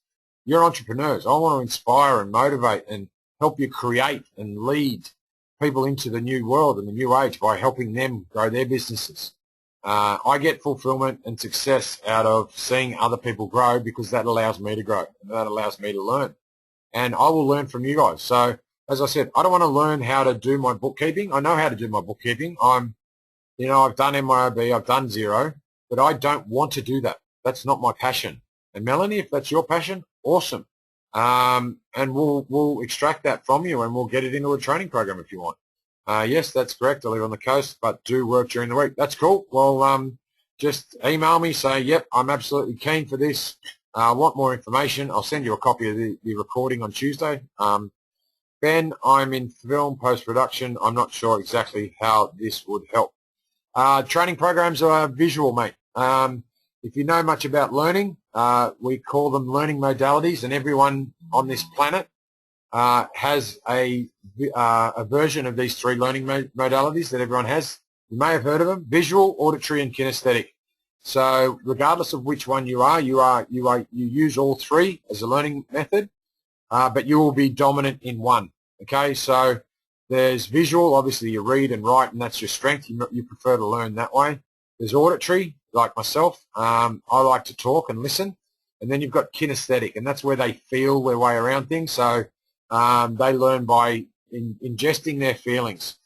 you're entrepreneurs. I want to inspire and motivate and help you create and lead people into the new world and the new age by helping them grow their businesses. I get fulfillment and success out of seeing other people grow, because that allows me to grow and that allows me to learn. And I will learn from you guys. So as I said, I don't want to learn how to do my bookkeeping. I know how to do my bookkeeping. I've done MYOB, I've done Xero, but I don't want to do that. That's not my passion. And Melanie, if that's your passion, awesome. And we'll extract that from you, and we'll get it into a training program if you want. Yes, that's correct. I live on the coast, but do work during the week. That's cool. Well, just email me, say, yep, I'm absolutely keen for this. I want more information. I'll send you a copy of the recording on Tuesday. Ben, I'm in film post-production. I'm not sure exactly how this would help. Training programs are visual, mate. If you know much about learning, we call them learning modalities, and everyone on this planet has a version of these three learning modalities that everyone has. You may have heard of them: visual, auditory, and kinesthetic. So regardless of which one you use all three as a learning method, but you will be dominant in one. Okay, so there's visual, obviously you read and write, and that's your strength. You prefer to learn that way. There's auditory, like myself. I like to talk and listen. And then you've got kinesthetic, and that's where they feel their way around things. So they learn by ingesting their feelings.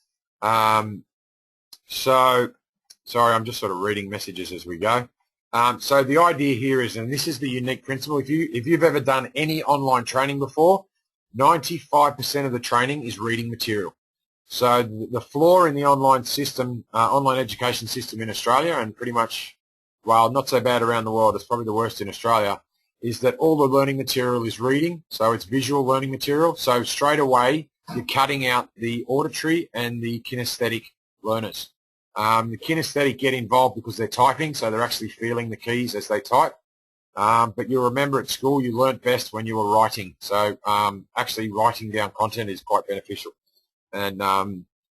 So Sorry, I'm just sort of reading messages as we go. So the idea here is, and this is the unique principle, if you've ever done any online training before, 95% of the training is reading material. So the flaw in the online system, online education system in Australia, and pretty much, well, not so bad around the world, it's probably the worst in Australia, is that all the learning material is reading, so it's visual learning material. So straight away, you're cutting out the auditory and the kinesthetic learners. The kinesthetic get involved because they're typing, so they're actually feeling the keys as they type. But you'll remember at school you learnt best when you were writing. So actually writing down content is quite beneficial. And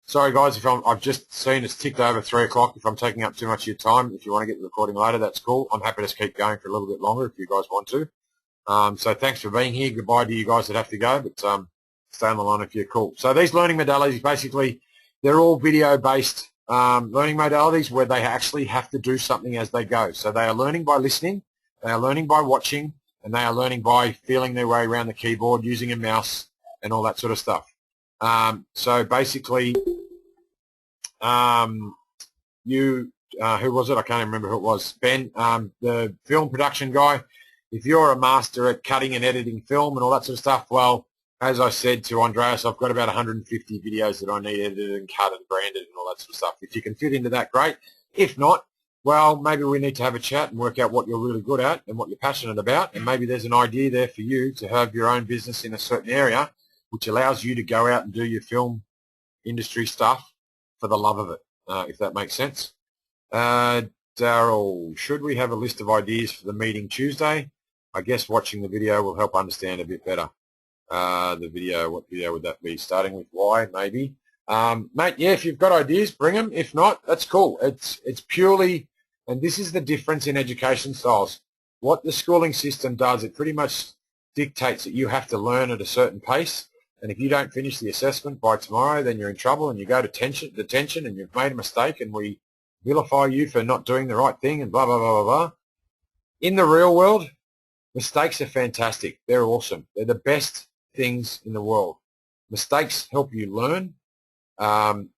sorry guys, if I've just seen it's ticked over 3 o'clock. If I'm taking up too much of your time, if you want to get the recording later, that's cool. I'm happy to keep going for a little bit longer if you guys want to. So thanks for being here. Goodbye to you guys that have to go, but stay on the line if you're cool. So these learning modalities, basically, they're all video-based learning modalities where they actually have to do something as they go. So they are learning by listening, they are learning by watching, and they are learning by feeling their way around the keyboard, using a mouse, and all that sort of stuff. So basically, who was it? I can't remember who it was. Ben, the film production guy. If you're a master at cutting and editing film and all that sort of stuff, well, as I said to Andreas, I've got about 150 videos that I need edited and cut and branded and all that sort of stuff. If you can fit into that, great. If not, well, maybe we need to have a chat and work out what you're really good at and what you're passionate about, and maybe there's an idea there for you to have your own business in a certain area, which allows you to go out and do your film industry stuff for the love of it, if that makes sense. Daryl, should we have a list of ideas for the meeting Tuesday? I guess watching the video will help understand a bit better. The video, what video would that be? Starting with why, maybe. Mate, yeah, if you've got ideas, bring them. If not, that's cool. It's purely, and this is the difference in education styles. What the schooling system does, it pretty much dictates that you have to learn at a certain pace. And if you don't finish the assessment by tomorrow, then you're in trouble and you go to detention and you've made a mistake and we vilify you for not doing the right thing and blah, blah, blah, blah, blah. In the real world, mistakes are fantastic. They're awesome. They're the best things in the world. Mistakes help you learn.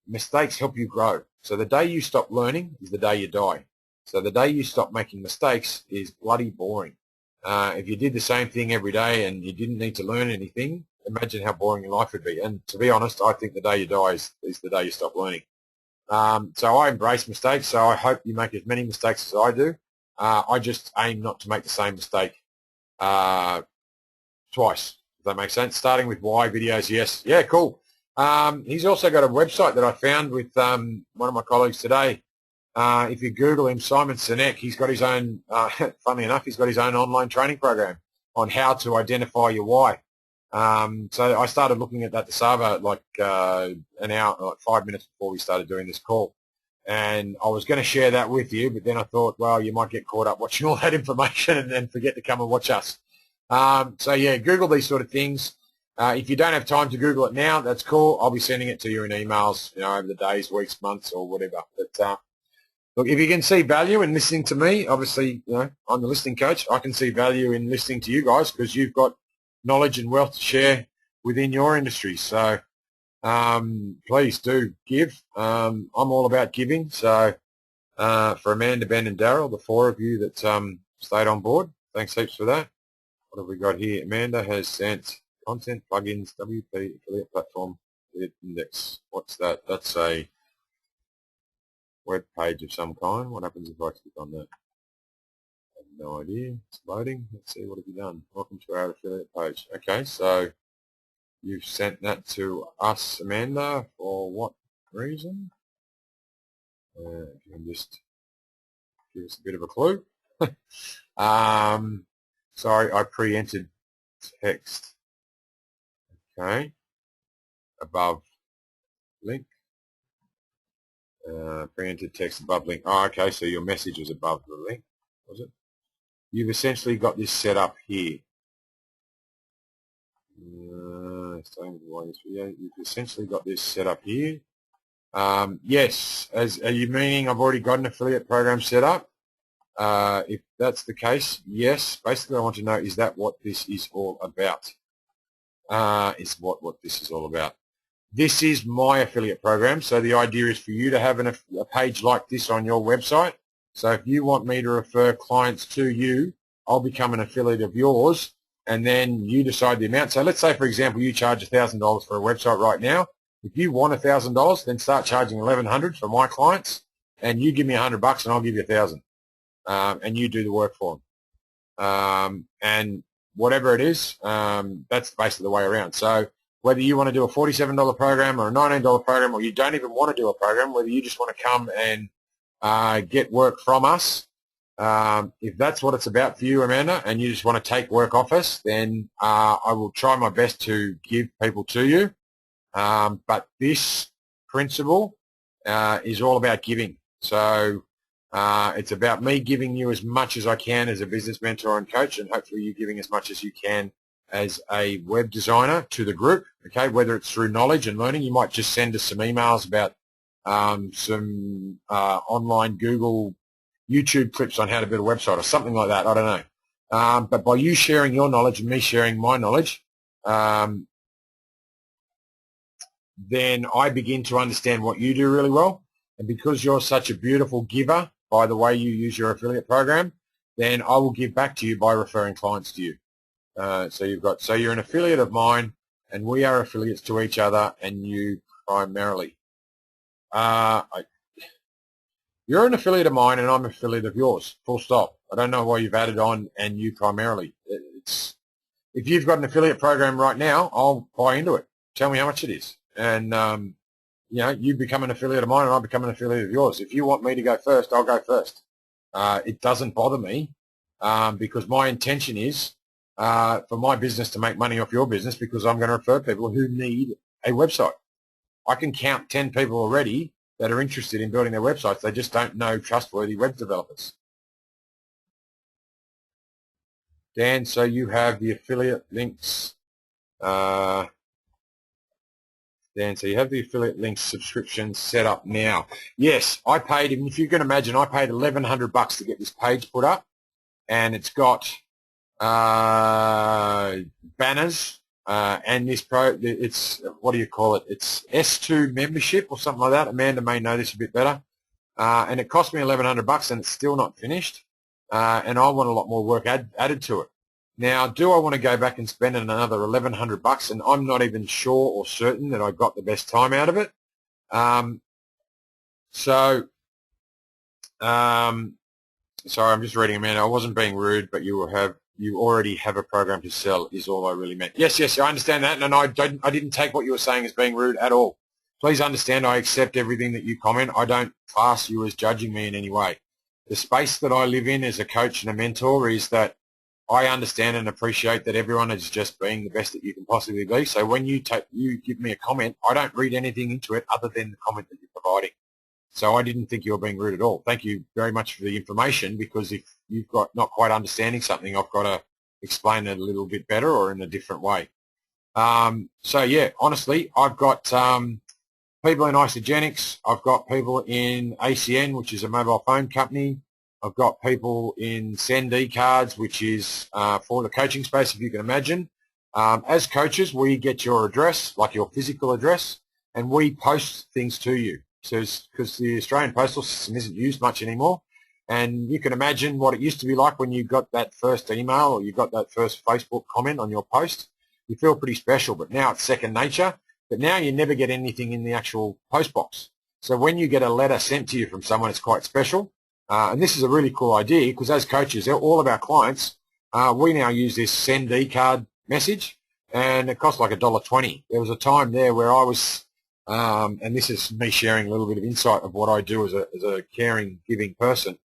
Mistakes help you grow. So the day you stop learning is the day you die. So the day you stop making mistakes is bloody boring. If you did the same thing every day and you didn't need to learn anything, imagine how boring your life would be. And to be honest, I think the day you die is the day you stop learning. So I embrace mistakes, so I hope you make as many mistakes as I do. I just aim not to make the same mistake twice. Does that make sense? Starting with why videos, yes. Yeah, cool. He's also got a website that I found with one of my colleagues today. If you Google him, Simon Sinek, he's got his own, funnily enough, he's got his own online training program on how to identify your why. So I started looking at that this hour like an hour, like 5 minutes before we started doing this call. And I was going to share that with you, but then I thought, well, you might get caught up watching all that information and then forget to come and watch us. So yeah, Google these sort of things. If you don't have time to Google it now, that's cool. I'll be sending it to you in emails, you know, over the days, weeks, months, or whatever. But look, if you can see value in listening to me, obviously, you know, I'm the listening coach. I can see value in listening to you guys because you've got knowledge and wealth to share within your industry. So please do give. I'm all about giving. So for Amanda, Ben, and Daryl, the 4 of you that stayed on board, thanks heaps for that. What have we got here? Amanda has sent content plugins, WP affiliate platform, index. What's that? That's a web page of some kind. What happens if I click on that? I have no idea. It's loading. Let's see, what have you done? Welcome to our affiliate page. Okay, so you've sent that to us, Amanda, for what reason? If you can just give us a bit of a clue. Sorry, I pre-entered text. Okay, above link. Pre-entered text above link. Oh, okay, so your message was above the link, was it? You've essentially got this set up here. You've essentially got this set up here. Yes, are you meaning I've already got an affiliate program set up? If that's the case, yes. Basically, I want to know, is that what this is all about? Is what this is all about. This is my affiliate program, so the idea is for you to have a page like this on your website. So if you want me to refer clients to you, I'll become an affiliate of yours, and then you decide the amount. So let's say, for example, you charge $1,000 for a website right now. If you want $1,000, then start charging $1,100 for my clients, and you give me $100 and I'll give you $1,000, and you do the work for them. And whatever it is, that's basically the way around. So whether you want to do a $47 program or a $19 program, or you don't even want to do a program, whether you just want to come and get work from us, if that's what it's about for you, Amanda, and you just want to take work off us, then I will try my best to give people to you. But this principle is all about giving. So it's about me giving you as much as I can as a business mentor and coach, and hopefully you giving as much as you can as a web designer to the group, okay, whether it's through knowledge and learning. You might just send us some emails about some online Google, YouTube clips on how to build a website or something like that. I don't know. But by you sharing your knowledge and me sharing my knowledge, then I begin to understand what you do really well. And because you're such a beautiful giver by the way you use your affiliate program, then I will give back to you by referring clients to you. So you're an affiliate of mine, and we are affiliates to each other and you primarily. You're an affiliate of mine and I'm an affiliate of yours, full stop. I don't know why you've added on and you primarily. If you've got an affiliate program right now, I'll buy into it. Tell me how much it is. And, you become an affiliate of mine and I become an affiliate of yours. If you want me to go first, I'll go first. It doesn't bother me because my intention is for my business to make money off your business, because I'm going to refer people who need a website. I can count 10 people already that are interested in building their websites. They just don't know trustworthy web developers. Dan, so you have the affiliate links. Dan, so you have the affiliate links subscription set up now. Yes, I paid, if you can imagine, I paid $1,100 to get this page put up, and it's got banners, and it's, what do you call it? It's S2 membership or something like that. Amanda may know this a bit better. And it cost me $1,100 and it's still not finished. And I want a lot more work added to it. Now, do I want to go back and spend another $1,100? And I'm not even sure or certain that I got the best time out of it. Sorry, I'm just reading, Amanda. I wasn't being rude, but you already have a program to sell is all I really meant. Yes, I understand that, and I didn't take what you were saying as being rude at all. Please understand I accept everything that you comment. I don't class you as judging me in any way. The space that I live in as a coach and a mentor is that I understand and appreciate that everyone is just being the best that you can possibly be. So when you give me a comment, I don't read anything into it other than the comment that you're providing. So I didn't think you were being rude at all. Thank you very much for the information, because if you've got not quite understanding something, I've got to explain it a little bit better or in a different way. So yeah, honestly, I've got people in Isogenics. I've got people in ACN, which is a mobile phone company. I've got people in Send eCards, which is for the coaching space, if you can imagine. As coaches, we get your address, like your physical address, and we post things to you. So, because the Australian postal system isn't used much anymore, and you can imagine what it used to be like when you got that first email or you got that first Facebook comment on your post. You feel pretty special, but now it's second nature. But now you never get anything in the actual post box. So when you get a letter sent to you from someone, it's quite special. And this is a really cool idea, because as coaches, all of our clients, we now use this Send eCard message, and it costs like $1.20. There was a time there where I was, and this is me sharing a little bit of insight of what I do as a caring, giving person.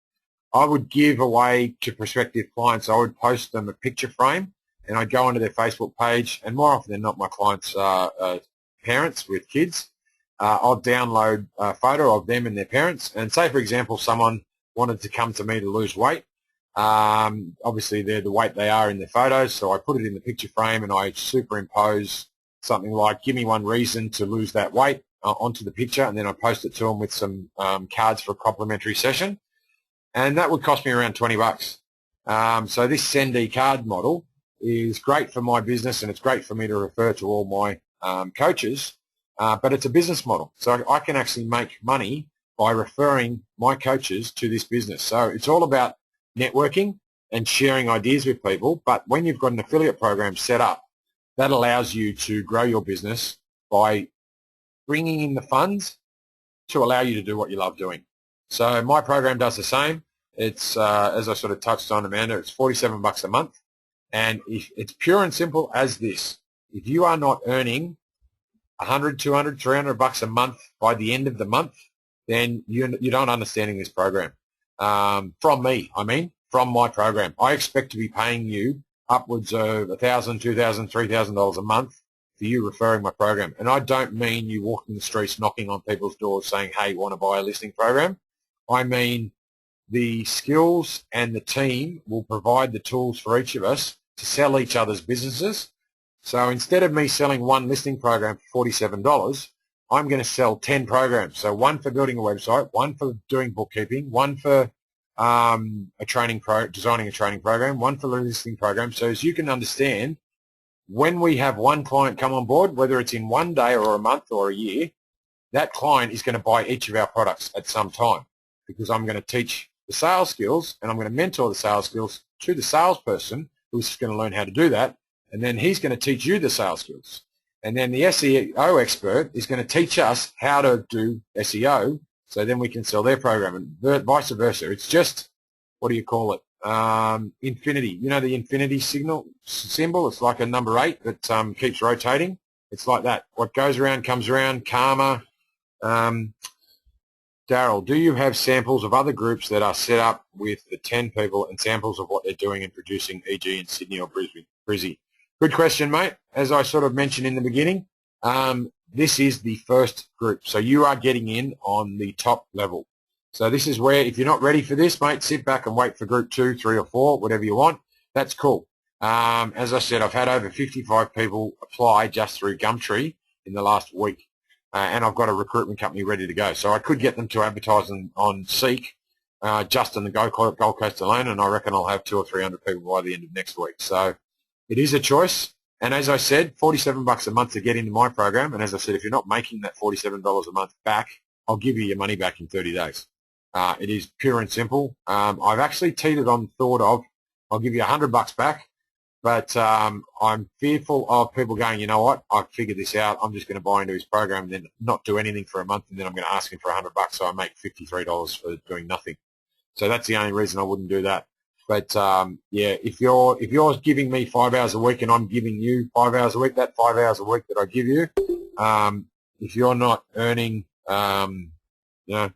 I would give away to prospective clients, I would post them a picture frame, and I'd go onto their Facebook page, and more often than not, my clients are parents with kids. I'll download a photo of them and their parents, and say, for example, someone wanted to come to me to lose weight. Obviously, they're the weight they are in their photos, so I put it in the picture frame and I superimpose something like, give me one reason to lose that weight onto the picture, and then I post it to them with some cards for a complimentary session. And that would cost me around $20. So this Send eCard model is great for my business, and it's great for me to refer to all my coaches. but it's a business model. So I can actually make money by referring my coaches to this business. So it's all about networking and sharing ideas with people. But when you've got an affiliate program set up, that allows you to grow your business by bringing in the funds to allow you to do what you love doing. So my program does the same. It's, as I sort of touched on, Amanda, it's $47 a month. And it's pure and simple as this. If you are not earning 100, 200, 300 bucks a month by the end of the month, then you're not understanding this program. From me, from my program. I expect to be paying you upwards of $1,000, $2,000, $3,000 a month for you referring my program. And I don't mean you walking the streets knocking on people's doors saying, hey, want to buy a listing program? I mean the skills and the team will provide the tools for each of us to sell each other's businesses. So instead of me selling one listing program for $47, I'm going to sell 10 programs. So one for building a website, one for doing bookkeeping, one for designing a training program, one for the listing program. So as you can understand, when we have one client come on board, whether it's in one day or a month or a year, that client is going to buy each of our products at some time, because I'm going to teach the sales skills and I'm going to mentor the sales skills to the salesperson who's going to learn how to do that, and then he's going to teach you the sales skills. And then the SEO expert is going to teach us how to do SEO, so then we can sell their program, and vice versa. It's just, what do you call it, infinity. You know the infinity symbol? It's like a number 8 that keeps rotating. It's like that. What goes around comes around, karma. Daryl, do you have samples of other groups that are set up with the 10 people and samples of what they're doing and producing, e.g. in Sydney or Brisbane? Good question, mate. As I sort of mentioned in the beginning, this is the first group. So you are getting in on the top level. So this is where, if you're not ready for this, mate, sit back and wait for group 2, 3 or 4, whatever you want. That's cool. As I said, I've had over 55 people apply just through Gumtree in the last week. And I've got a recruitment company ready to go. So I could get them to advertise on Seek just in the Gold Coast alone, and I reckon I'll have 200 or 300 people by the end of next week. So it is a choice. And as I said, $47 a month to get into my program. And as I said, if you're not making that $47 a month back, I'll give you your money back in 30 days. It is pure and simple. I've actually teetered on the thought of, I'll give you $100 back. But I'm fearful of people going, you know what, I've figured this out, I'm just going to buy into his program and then not do anything for a month, and then I'm going to ask him for $100, so I make $53 for doing nothing. So that's the only reason I wouldn't do that. But yeah, if you're giving me 5 hours a week and I'm giving you 5 hours a week, that 5 hours a week that I give you, if you're not earning, you know, a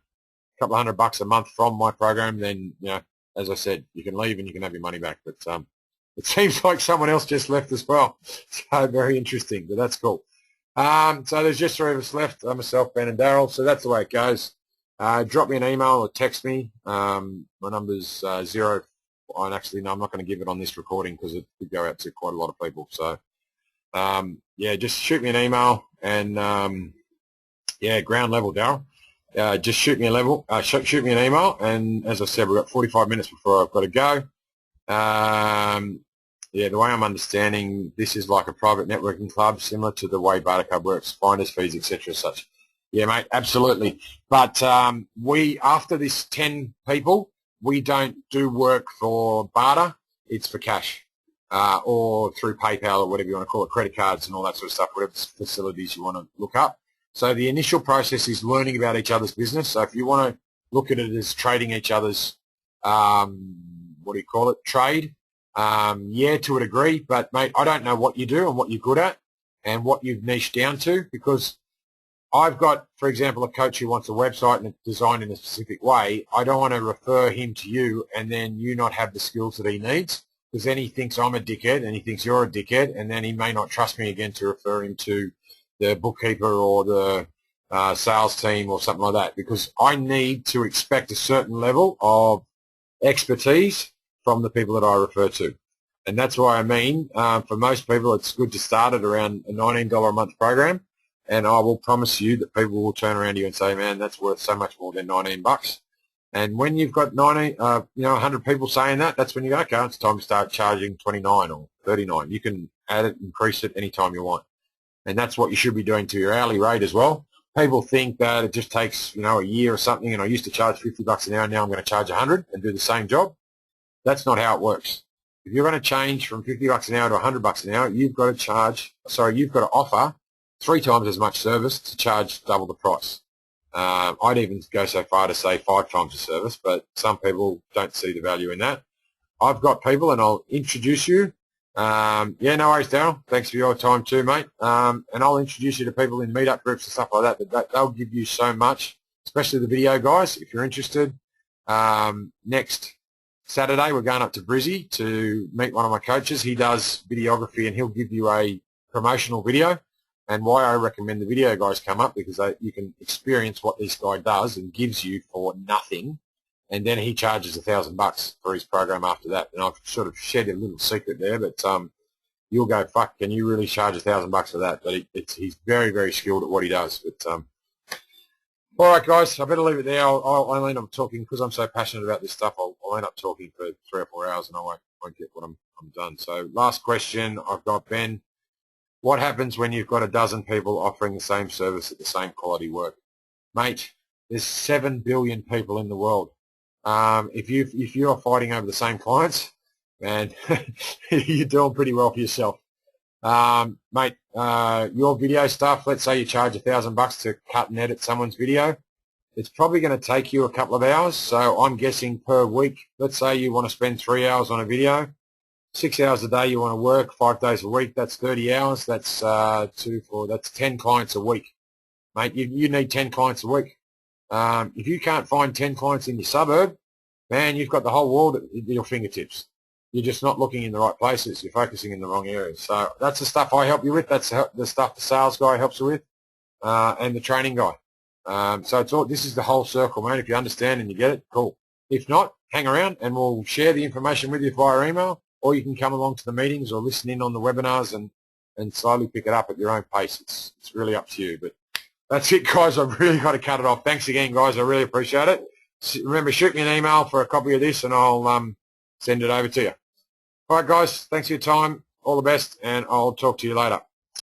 couple of $100 a month from my program, then, you know, as I said, you can leave and you can have your money back. But it seems like someone else just left as well. So very interesting, but that's cool. So there's just 3 of us left, myself, Ben and Daryl. So that's the way it goes. Drop me an email or text me. My number's 0. And actually, no, I'm not going to give it on this recording because it could go out to quite a lot of people. So yeah, just shoot me an email and yeah, ground level, Daryl. Just shoot me shoot me an email. And as I said, we've got 45 minutes before I've got to go. Yeah, the way I'm understanding, this is like a private networking club, similar to the way Barter Club works, finder's fees, etc. Such. Yeah, mate, absolutely. But we, after this 10 people, we don't do work for barter. It's for cash or through PayPal or whatever you want to call it, credit cards and all that sort of stuff, whatever facilities you want to look up. So the initial process is learning about each other's business. So if you want to look at it as trading each other's, what do you call it, trade, yeah, to a degree, but mate, I don't know what you do and what you're good at and what you've niched down to, because I've got, for example, a coach who wants a website and it's designed in a specific way. I don't want to refer him to you and then you not have the skills that he needs, because then he thinks I'm a dickhead and he thinks you're a dickhead, and then he may not trust me again to refer him to the bookkeeper or the sales team or something like that, because I need to expect a certain level of expertise from the people that I refer to. And that's why I mean, for most people, it's good to start at around a $19 a month program, and I will promise you that people will turn around to you and say, man, that's worth so much more than $19. And when you've got 100 people saying that, that's when you go, okay, it's time to start charging $29 or $39. You can add it, increase it anytime you want. and that's what you should be doing to your hourly rate as well. People think that it just takes, a year or something, and I used to charge $50 an hour, now I'm going to charge 100 and do the same job. That's not how it works. If you're going to change from $50 an hour to $100 an hour, you've got to offer 3 times as much service to charge double the price. I'd even go so far to say 5 times the service, but some people don't see the value in that. I've got people, and I'll introduce you. Yeah, no worries, Daryl. Thanks for your time too, mate. And I'll introduce you to people in meetup groups and stuff like that. They'll give you so much, especially the video guys, if you're interested. Next Saturday, we're going up to Brizzy to meet one of my coaches. He does videography, and he'll give you a promotional video. And why I recommend the video guys come up, because you can experience what this guy does and gives you for nothing. And then he charges $1,000 for his program after that. And I've sort of shared a little secret there, but you'll go, fuck, can you really charge $1,000 for that? But he's very, very skilled at what he does. But all right, guys, I better leave it there. I'll end up talking, because I'm so passionate about this stuff. I'll end up talking for 3 or 4 hours, and I won't get what I'm done. So last question I've got, Ben. What happens when you've got a dozen people offering the same service at the same quality work? Mate, there's 7 billion people in the world. If you're fighting over the same clients, man, you're doing pretty well for yourself. Mate, your video stuff, let's say you charge $1,000 to cut and edit someone's video. It's probably going to take you a couple of hours. So I'm guessing per week, let's say you want to spend 3 hours on a video. 6 hours a day you want to work, 5 days a week, that's 30 hours, that's 10 clients a week. Mate, you need 10 clients a week. If you can't find 10 clients in your suburb, man, you've got the whole world at your fingertips. You're just not looking in the right places. You're focusing in the wrong areas. So that's the stuff I help you with. That's the stuff the sales guy helps you with, and the training guy. So this is the whole circle, mate. If you understand and you get it, cool. If not, hang around and we'll share the information with you via email. Or you can come along to the meetings or listen in on the webinars and slowly pick it up at your own pace. It's really up to you. But that's it, guys. I've really got to cut it off. Thanks again, guys. I really appreciate it. Remember, shoot me an email for a copy of this, and I'll send it over to you. All right, guys. Thanks for your time. All the best, and I'll talk to you later.